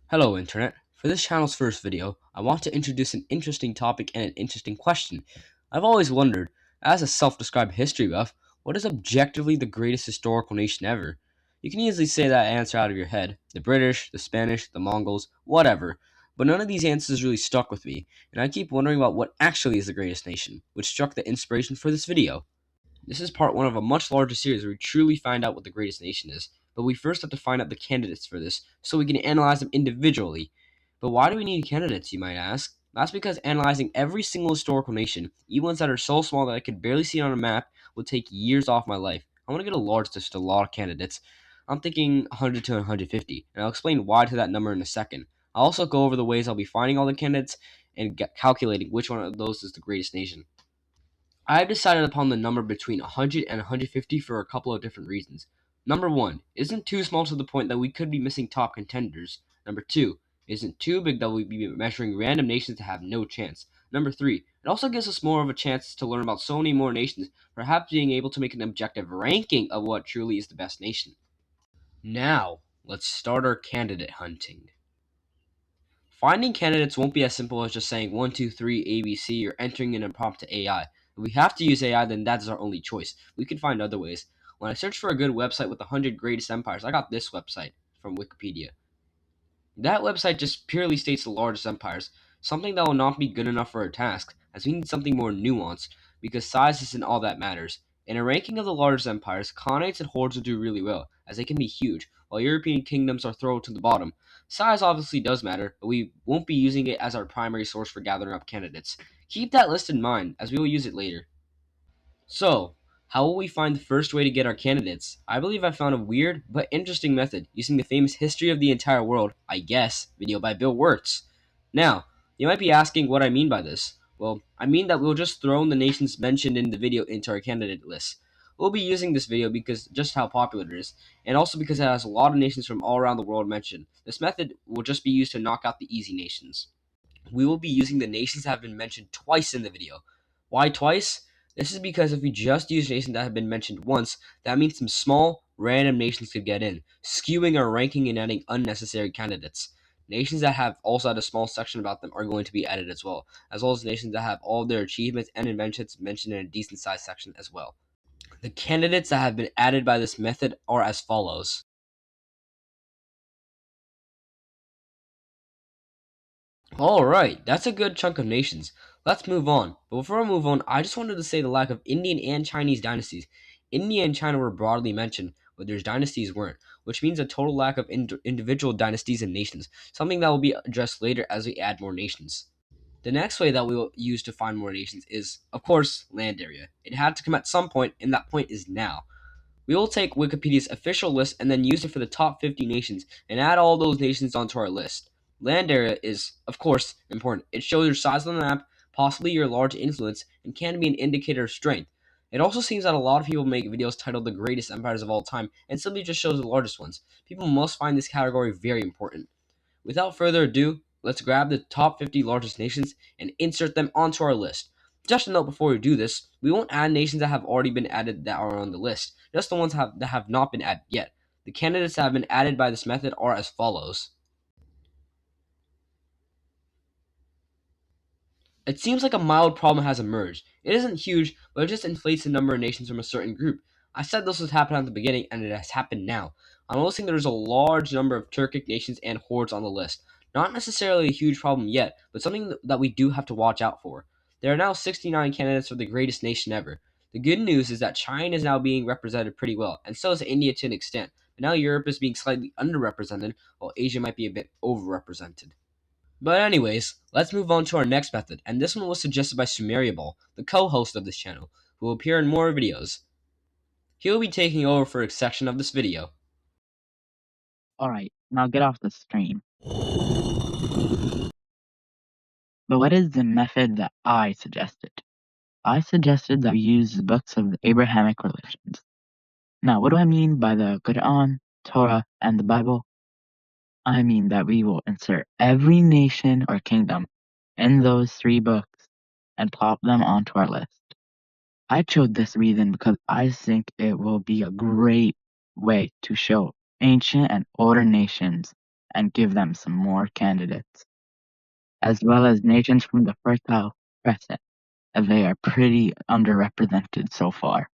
Hello, Internet. For this channel's first video, I want to introduce an interesting topic and an interesting question. I've always wondered, as a self described history buff, what is objectively the greatest historical nation ever? You can easily say that answer out of your head the British, the Spanish, the Mongols, whatever. But none of these answers really stuck with me, and I keep wondering about what actually is the greatest nation, which struck the inspiration for this video. This is part one of a much larger series where we truly find out what the greatest nation is. But we first have to find out the candidates for this, so we can analyze them individually. But why do we need candidates, you might ask? That's because analyzing every single historical nation, even ones that are so small that I could barely see it on a map, would take years off my life. I want to get a large list of a lot of candidates. I'm thinking 100 to 150, and I'll explain why to that number in a second. I'll also go over the ways I'll be finding all the candidates and calculating which one of those is the greatest nation. I have decided upon the number between 100 and 150 for a couple of different reasons. Number 1, isn't too small to the point that we could be missing top contenders. Number 2, isn't too big that we'd be measuring random nations to have no chance. Number 3, it also gives us more of a chance to learn about so many more nations, perhaps being able to make an objective ranking of what truly is the best nation. Now, let's start our candidate hunting. Finding candidates won't be as simple as just saying 1, 2, 3, ABC or entering in a prompt to AI. If we have to use AI, then that's our only choice. We can find other ways. When I searched for a good website with the 100 greatest empires, I got this website from Wikipedia. That website just purely states the largest empires, something that will not be good enough for our task, as we need something more nuanced, because size isn't all that matters. In a ranking of the largest empires, khanates and hordes will do really well, as they can be huge, while European kingdoms are thrown to the bottom. Size obviously does matter, but we won't be using it as our primary source for gathering up candidates. Keep that list in mind, as we will use it later. So, how will we find the first way to get our candidates? I believe I found a weird but interesting method using the famous History of the Entire World, I guess, video by Bill Wirtz. Now, you might be asking what I mean by this. Well, I mean that we'll just throw in the nations mentioned in the video into our candidate list. We'll be using this video because just how popular it is, and also because it has a lot of nations from all around the world mentioned. This method will just be used to knock out the easy nations. We will be using the nations that have been mentioned twice in the video. Why twice? This is because if we just use nations that have been mentioned once, that means some small, random nations could get in, skewing our ranking and adding unnecessary candidates. Nations that have also had a small section about them are going to be added as well as nations that have all their achievements and inventions mentioned in a decent sized section as well. The candidates that have been added by this method are as follows. Alright, that's a good chunk of nations. Let's move on. But before I move on, I just wanted to say the lack of Indian and Chinese dynasties. India and China were broadly mentioned, but their dynasties weren't, which means a total lack of individual dynasties and nations, something that will be addressed later as we add more nations. The next way that we will use to find more nations is, of course, land area. It had to come at some point, and that point is now. We will take Wikipedia's official list and then use it for the top 50 nations and add all those nations onto our list. Land area is, of course, important. It shows your size on the map, possibly your large influence, and can be an indicator of strength. It also seems that a lot of people make videos titled The Greatest Empires of All Time and simply just shows the largest ones. People must find this category very important. Without further ado, let's grab the top 50 largest nations and insert them onto our list. Just a note before we do this, we won't add nations that have already been added that are on the list, just the ones that have not been added yet. The candidates that have been added by this method are as follows. It seems like a mild problem has emerged. It isn't huge, but it just inflates the number of nations from a certain group. I said this would happen at the beginning, and it has happened now. I'm noticing there's a large number of Turkic nations and hordes on the list. Not necessarily a huge problem yet, but something that we do have to watch out for. There are now 69 candidates for the greatest nation ever. The good news is that China is now being represented pretty well, and so is India to an extent. But now Europe is being slightly underrepresented, while Asia might be a bit overrepresented. But anyways, let's move on to our next method, and this one was suggested by Sumeriable, the co-host of this channel, who will appear in more videos. He will be taking over for a section of this video. Alright, now get off the stream. But what is the method that I suggested? I suggested that we use the books of the Abrahamic religions. Now, what do I mean by the Quran, Torah, and the Bible? I mean that we will insert every nation or kingdom in those three books and plop them onto our list. I chose this reason because I think it will be a great way to show ancient and older nations and give them some more candidates, as well as nations from the Fertile Crescent, as they are pretty underrepresented so far.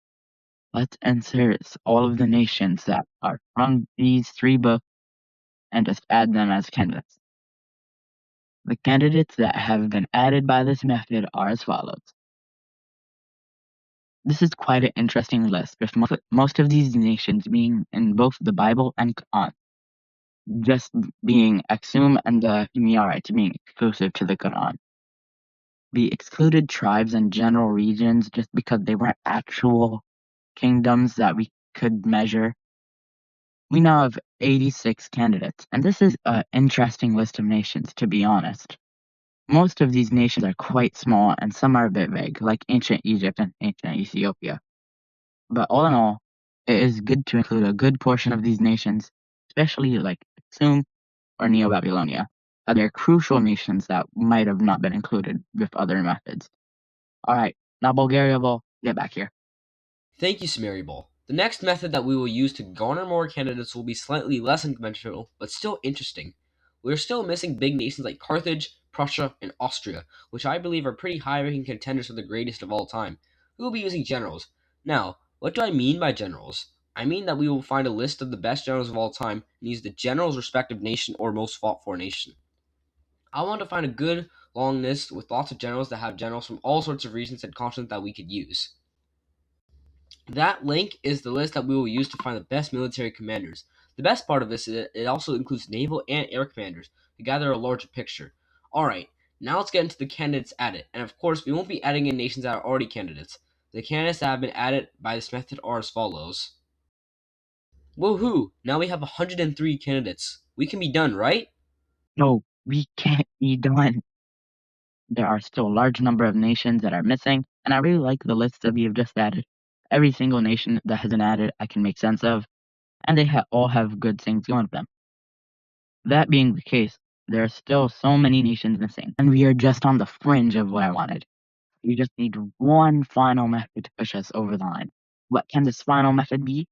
Let's insert all of the nations that are from these three books and just add them as candidates. The candidates that have been added by this method are as follows. This is quite an interesting list, with most of these nations being in both the Bible and Quran, just being Aksum and the Himyarites being exclusive to the Quran. The excluded tribes and general regions, just because they weren't actual kingdoms that we could measure. We now have 86 candidates, and this is an interesting list of nations, to be honest. Most of these nations are quite small, and some are a bit vague, like ancient Egypt and ancient Ethiopia. But all in all, it is good to include a good portion of these nations, especially like Aksum or Neo-Babylonia, as they're crucial nations that might have not been included with other methods. Alright, now Bulgaria will get back here. Thank you, Smaryball. The next method that we will use to garner more candidates will be slightly less unconventional, but still interesting. We are still missing big nations like Carthage, Prussia, and Austria, which I believe are pretty high-ranking contenders for the greatest of all time. We will be using generals. Now, what do I mean by generals? I mean that we will find a list of the best generals of all time and use the general's respective nation or most fought for nation. I want to find a good long list with lots of generals that have generals from all sorts of regions and continents that we could use. That link is the list that we will use to find the best military commanders. The best part of this is that it also includes naval and air commanders to gather a larger picture. Alright, now let's get into the candidates added. And of course, we won't be adding in nations that are already candidates. The candidates that have been added by this method are as follows. Woohoo! Now we have 103 candidates. We can be done, right? No, we can't be done. There are still a large number of nations that are missing, and I really like the list that we have just added. Every single nation that has been added, I can make sense of, and they all have good things going for them. That being the case, there are still so many nations missing, and we are just on the fringe of what I wanted. We just need one final method to push us over the line. What can this final method be?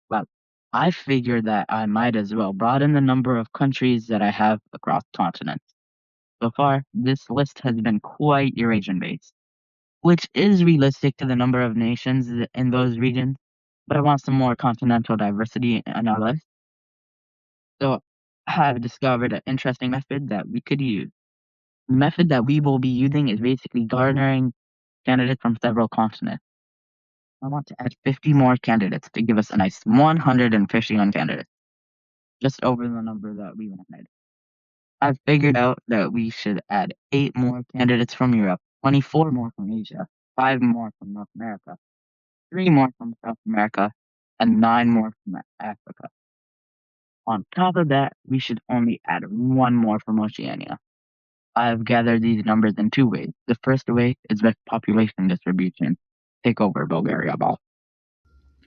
Well, I figured that I might as well broaden the number of countries that I have across continents. So far, this list has been quite Eurasian based, which is realistic to the number of nations in those regions, but I want some more continental diversity in our list. So I have discovered an interesting method that we could use. The method that we will be using is basically garnering candidates from several continents. I want to add 50 more candidates to give us a nice 151 candidates, just over the number that we wanted. I've figured out that we should add 8 more candidates from Europe, 24 more from Asia, 5 more from North America, 3 more from South America, and 9 more from Africa. On top of that, we should only add 1 more from Oceania. I've gathered these numbers in 2 ways. The first way is with population distribution. Take over, Bulgaria Ball.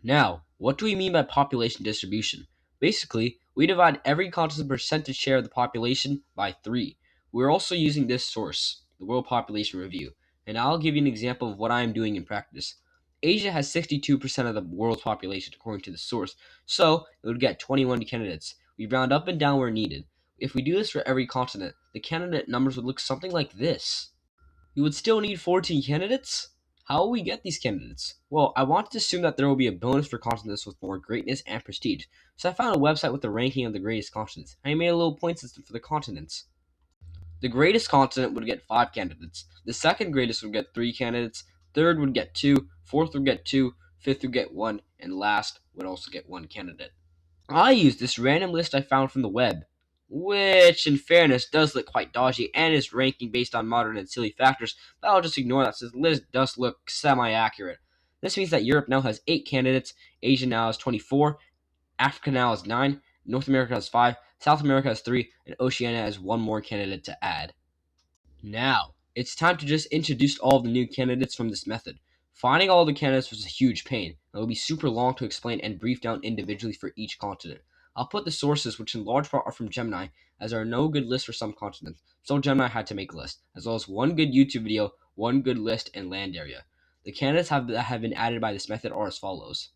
Now, what do we mean by population distribution? Basically, we divide every continent's percentage share of the population by 3. We're also using this source, the World Population Review, and I'll give you an example of what I am doing in practice. Asia has 62% of the world's population according to the source, so it would get 21 candidates. We round up and down where needed. If we do this for every continent, the candidate numbers would look something like this. We would still need 14 candidates? How will we get these candidates? Well, I wanted to assume that there will be a bonus for continents with more greatness and prestige, so I found a website with the ranking of the greatest continents. I made a little point system for the continents. The greatest continent would get 5 candidates, the second greatest would get 3 candidates, third would get 2, fourth would get 2, fifth would get 1, and last would also get 1 candidate. I used this random list I found from the web, which, in fairness, does look quite dodgy and is ranking based on modern and silly factors, but I'll just ignore that since the list does look semi-accurate. This means that Europe now has 8 candidates, Asia now has 24, Africa now has 9, North America has 5, South America has 3, and Oceania has 1 more candidate to add. Now, it's time to just introduce all of the new candidates from this method. Finding all the candidates was a huge pain. It will be super long to explain and brief down individually for each continent. I'll put the sources, which in large part are from Gemini, as there are no good lists for some continents, so Gemini had to make a list, as well as one good YouTube video, one good list, and land area. The candidates that have been added by this method are as follows.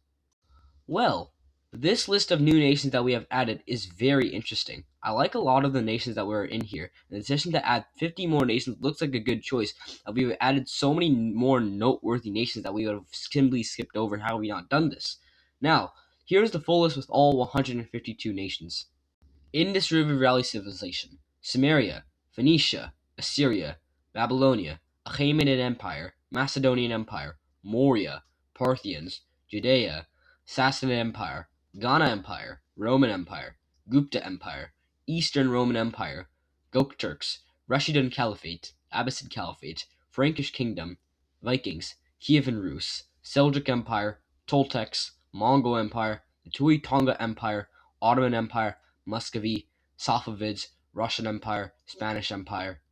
Well, This list of new nations that we have added is very interesting. I like a lot of the nations that were in here. In addition to add 50 more nations, looks like a good choice. We've added so many more noteworthy nations that we would have simply skipped over had we not done this. Now, here's the full list with all 152 nations. Indus River Valley Civilization, Sumeria, Phoenicia, Assyria, Babylonia, Achaemenid Empire, Macedonian Empire, Moria, Parthians, Judea, Sassanid Empire, Ghana Empire, Roman Empire, Gupta Empire, Eastern Roman Empire, Gokturks, Rashidun Caliphate, Abbasid Caliphate, Frankish Kingdom, Vikings, Kievan Rus, Seljuk Empire, Toltecs, Mongol Empire, the Tui Tonga Empire, Ottoman Empire, Muscovy, Safavids, Russian Empire, Spanish Empire,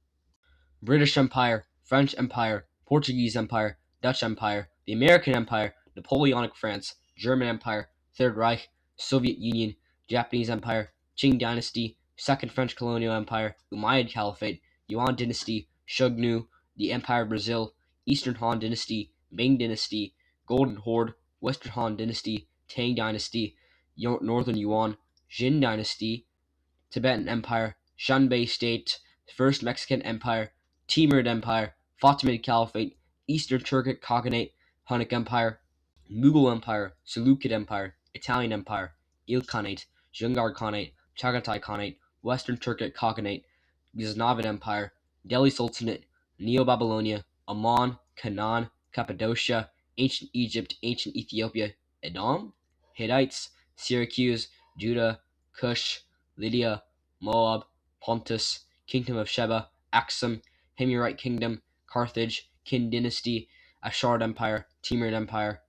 British Empire, French Empire, Portuguese Empire, Dutch Empire, the American Empire, Napoleonic France, German Empire, Third Reich, Soviet Union, Japanese Empire, Qing Dynasty, Second French Colonial Empire, Umayyad Caliphate, Yuan Dynasty, Shugnu, the Empire of Brazil, Eastern Han Dynasty, Ming Dynasty, Golden Horde, Western Han Dynasty, Tang Dynasty, Northern Yuan, Jin Dynasty, Tibetan Empire, Shanbei State, First Mexican Empire, Timurid Empire, Fatimid Caliphate, Eastern Turkic Khaganate, Hunnic Empire, Mughal Empire, Seleucid Empire, Italian Empire, Ilkhanate, Dzungar Khanate, Chagatai Khanate, Western Turkic Khaganate, Ghaznavid Empire, Delhi Sultanate, Neo-Babylonia, Ammon, Canaan, Cappadocia, Ancient Egypt, Ancient Ethiopia, Edom, Hittites, Syracuse, Judah, Cush, Lydia, Moab, Pontus, Kingdom of Sheba, Axum, Himyarite Kingdom, Carthage, Qin Dynasty, Ashard Empire, Timurid Empire,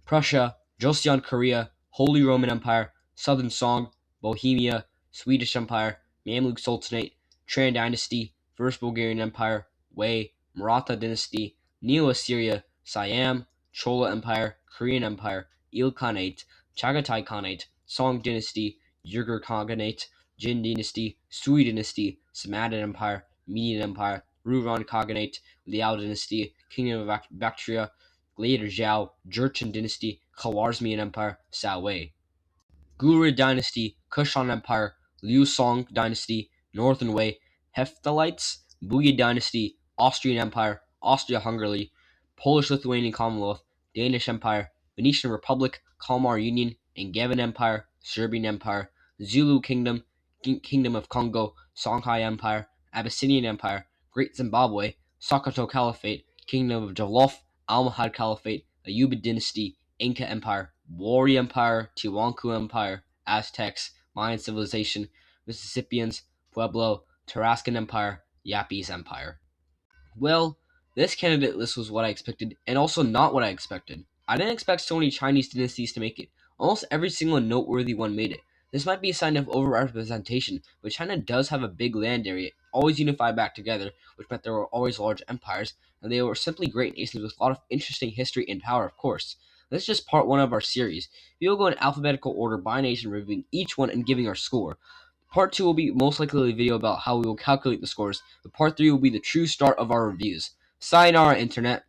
Prussia, Joseon Korea, Holy Roman Empire, Southern Song, Bohemia, Swedish Empire, Mamluk Sultanate, Tran Dynasty, First Bulgarian Empire, Wei, Maratha Dynasty, Neo-Assyria, Siam, Chola Empire, Korean Empire, Ilkhanate, Chagatai Khanate, Song Dynasty, Yugur Khaganate, Jin Dynasty, Sui Dynasty, Samanid Empire, Median Empire, Ruran Khaganate, Liao Dynasty, Kingdom of Bactria, later Zhao, Jurchen Dynasty, Khwarezmian Empire, Sao Wei. Gurid Dynasty, Kushan Empire, Liu Song Dynasty, Northern Wei, Hephthalites, Buyid Dynasty, Austrian Empire, Austria-Hungary, Polish-Lithuanian Commonwealth, Danish Empire, Venetian Republic, Kalmar Union, Angevin Empire, Serbian Empire, Zulu Kingdom, Kingdom of Congo, Songhai Empire, Abyssinian Empire, Great Zimbabwe, Sokoto Caliphate, Kingdom of Jolof, Almohad Caliphate, Ayubid Dynasty, Inca Empire, Warri Empire, Tiwanaku Empire, Aztecs, Mayan Civilization, Mississippians, Pueblo, Tarascan Empire, Yapese Empire. Well, this candidate list was what I expected, and also not what I expected. I didn't expect so many Chinese dynasties to make it. Almost every single noteworthy one made it. This might be a sign of overrepresentation, but China does have a big land area, always unified back together, which meant there were always large empires, and they were simply great nations with a lot of interesting history and power, of course. This is just part one of our series. We will go in alphabetical order by nation, reviewing each one and giving our score. Part 2 will be most likely a video about how we will calculate the scores, but part 3 will be the true start of our reviews. Sayonara, Internet!